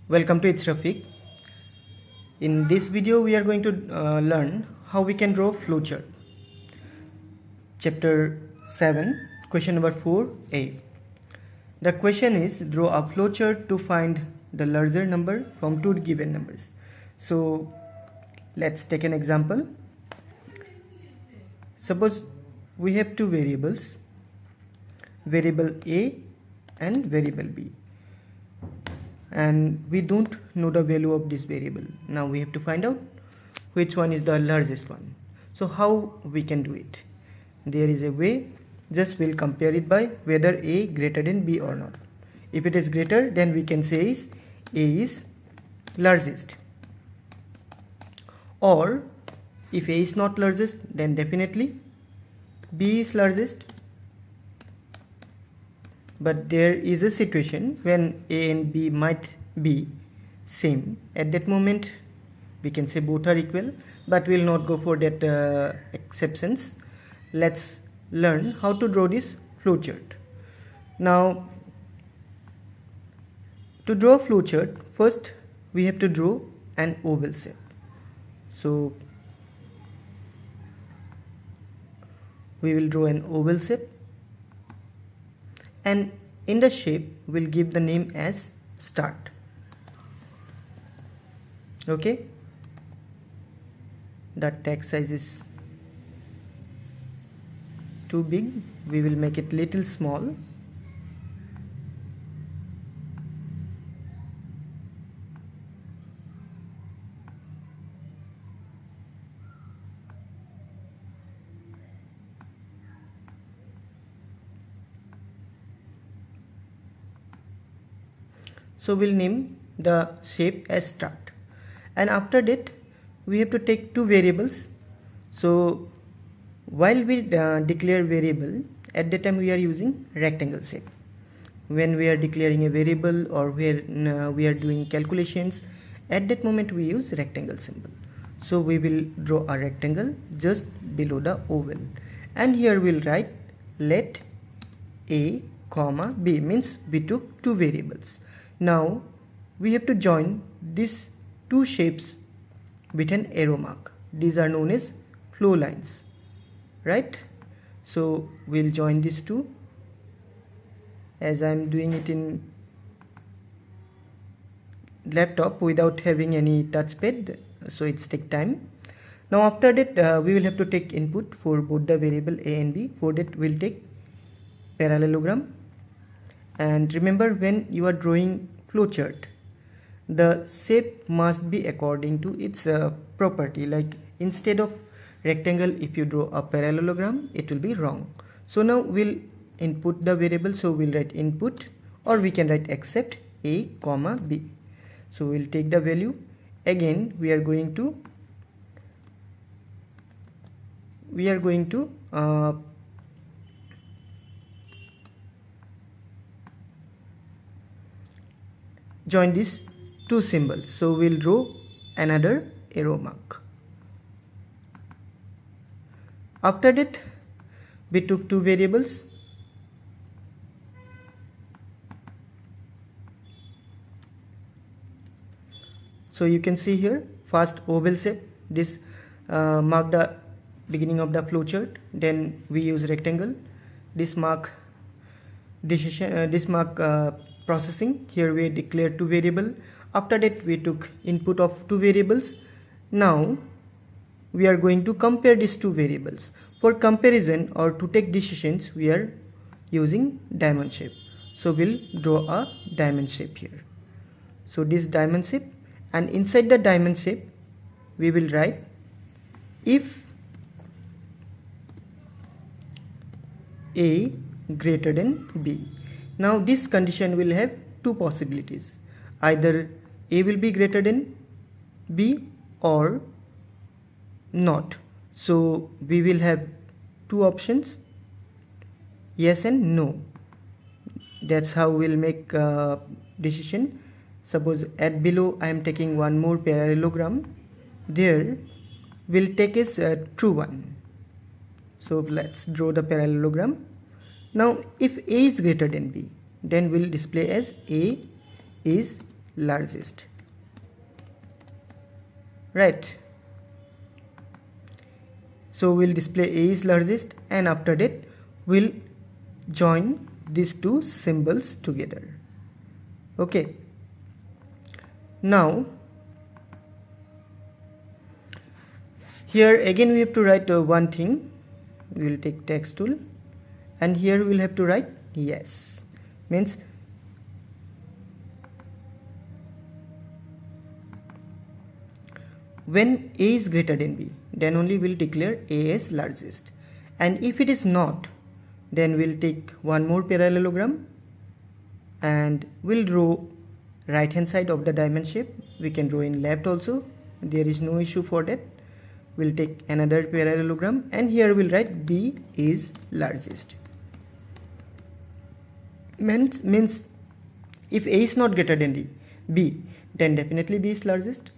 Welcome to ItzRafiq. In this video we are going to learn how we can draw flowchart. Chapter 7, question number 4a. The question is, draw a flowchart to find the larger number from two given numbers. So let's take an example. Suppose we have two variables, variable A and variable B, and we don't know the value of this variable. Now we have to find out which one is the largest one. So how we can do it? There is a way. Just we'll compare it by whether A greater than B or not. If it is greater, then we can say is A is largest, or if A is not largest, then definitely B is largest. But there is a situation when A and B might be same. At that moment we can say both are equal, but we'll not go for that exceptions. Let's learn how to draw this flowchart. Now to draw a flowchart, first we have to draw an oval shape. So we will draw an oval shape, and in the shape we'll give the name as start. Okay, the text size is too big, we will make it little small. So we'll name the shape as start, and after that we have to take two variables. So while we declare variable, at that time we are using rectangle shape. When we are declaring a variable or where we are doing calculations, at that moment we use rectangle symbol. So we will draw a rectangle just below the oval, and here we'll write let A comma B, means we took two variables. Now we have to join these two shapes with an arrow mark. These are known as flow lines, right? So we'll join these two, as I'm doing it in laptop without having any touchpad, so it's take time. Now after that we will have to take input for both the variable A and B. For that we'll take parallelogram. And remember, when you are drawing flowchart, the shape must be according to its property. Like instead of rectangle, if you draw a parallelogram, it will be wrong. So now we'll input the variable. So we'll write input, or we can write except A comma B. So we'll take the value. Again we are going to join these two symbols. So we'll draw another arrow mark. After that we took two variables. So you can see here, first oval shape, this mark the beginning of the flowchart. Then we use rectangle. This mark processing. Here we declare two variable. After that we took input of two variables. Now we are going to compare these two variables. For comparison or to take decisions, we are using diamond shape. So we'll draw a diamond shape here. So this diamond shape, and inside the diamond shape we will write if A greater than B. Now this condition will have two possibilities. Either A will be greater than B or not. So we will have two options, yes and no. That's how we'll make a decision. Suppose at below I am taking one more parallelogram. There we'll take as a true one. So let's draw the parallelogram. Now if A is greater than B, then we'll display as A is largest, right? So we'll display A is largest, and after that we'll join these two symbols together. Okay, now here again we have to write one thing. We will take text tool, and here we'll have to write yes, means when A is greater than B, then only we'll declare A as largest, and if it is not, then we'll take one more parallelogram and we'll draw right hand side of the diamond shape. We can draw in left also, there is no issue for that. We'll take another parallelogram, and here we'll write B is largest. Means if A is not greater than B, then definitely B is largest.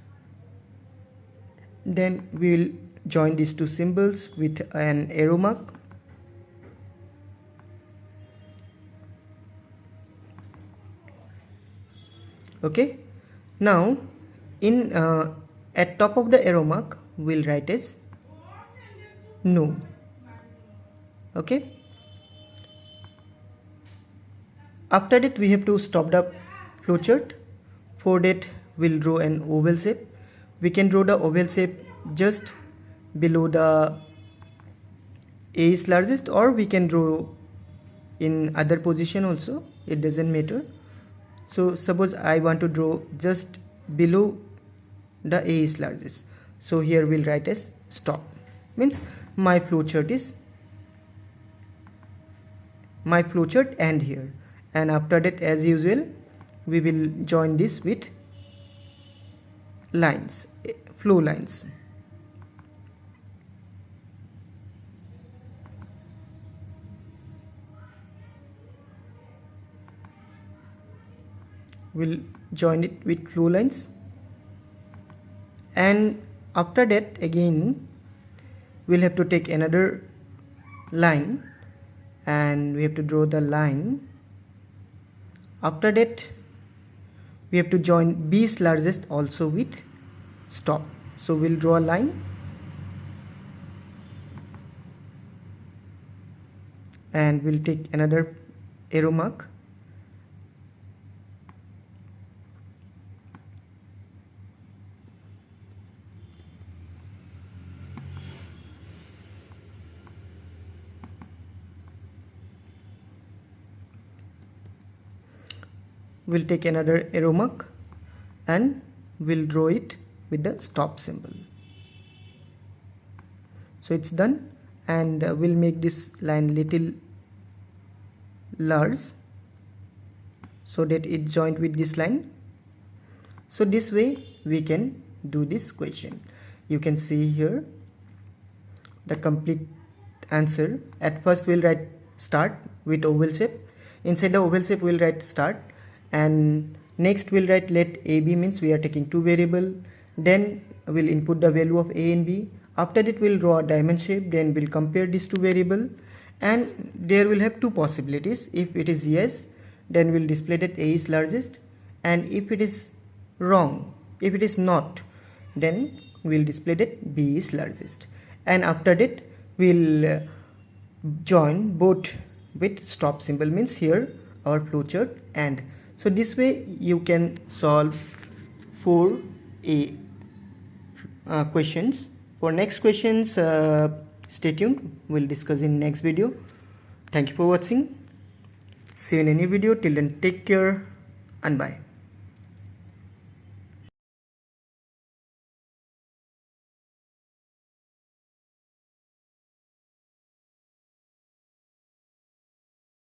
Then we'll join these two symbols with an arrow mark. Okay, now in at top of the arrow mark we'll write as no. Okay, after that we have to stop the flowchart. For that we'll draw an oval shape. We can draw the oval shape just below the A is largest, or we can draw in other position also, it doesn't matter. So suppose I want to draw just below the A is largest, so here we'll write as stop, means my flowchart end here, and after that as usual we will join this with lines, flow lines. We'll join it with flow lines, and after that again we'll have to take another line and we have to draw the line. After that we have to join B is largest also with stop, so we'll draw a line and we'll take another arrow mark. We'll take another arrow mark and we'll draw it with the stop symbol. So it's done, and we'll make this line little large so that it joined with this line. So this way we can do this question. You can see here the complete answer. At first we'll write start with oval shape. Inside the oval shape we'll write start, and next we'll write let A B, means we are taking two variable. Then we'll input the value of A and B. After that we'll draw a diamond shape, then we'll compare these two variable, and there will have two possibilities. If it is yes, then we'll display that A is largest, and if it is wrong, if it is not, then we'll display that B is largest. And after that we'll join both with stop symbol, means here our flowchart end. So this way you can solve 4 questions. For next questions, stay tuned, we'll discuss in next video. Thank you for watching. See you in a new video. Till then, take care and bye.